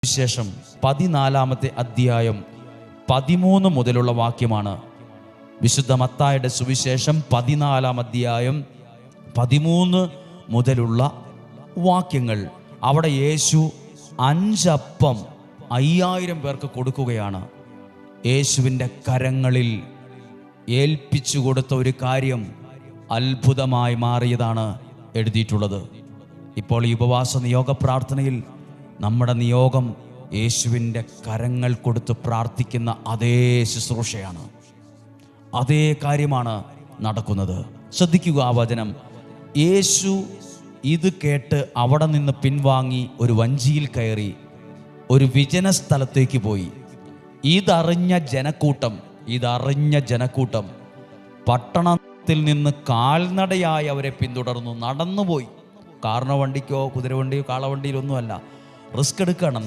സുവിശേഷം 14 അധ്യായം 13 മുതലുള്ള വാക്യമാണ്. വിശുദ്ധ മത്തായിയുടെ സുവിശേഷം 14 അധ്യായം 13 മുതലുള്ള വാക്യങ്ങൾ. അവിടെ യേശു 5 അപ്പം 5000 പേർക്ക് കൊടുക്കുകയാണ്. യേശുവിൻ്റെ കരങ്ങളിൽ ഏൽപ്പിച്ചു കൊടുത്ത ഒരു കാര്യം അത്ഭുതമായി മാറിയതാണ് എഴുതിയിട്ടുള്ളത്. ഇപ്പോൾ ഈ ഉപവാസ നിയോഗ പ്രാർത്ഥനയിൽ നമ്മുടെ നിയോഗം യേശുവിൻ്റെ കരങ്ങൾ കൊടുത്ത് പ്രാർത്ഥിക്കുന്ന അതേ ശുശ്രൂഷയാണ്, അതേ കാര്യമാണ് നടക്കുന്നത്. ശ്രദ്ധിക്കുക ആ വചനം. യേശു ഇത് കേട്ട് അവിടെ നിന്ന് പിൻവാങ്ങി ഒരു വഞ്ചിയിൽ കയറി ഒരു വിജന സ്ഥലത്തേക്ക് പോയി. ഇതറിഞ്ഞ ജനക്കൂട്ടം പട്ടണത്തിൽ നിന്ന് കാൽനടയായി അവരെ പിന്തുടർന്നു. നടന്നുപോയി. കാർണവണ്ടിക്കോ കുതിരവണ്ടിയോ കാളവണ്ടിയിലൊന്നുമല്ല, റിസ്ക് എടുക്കണം.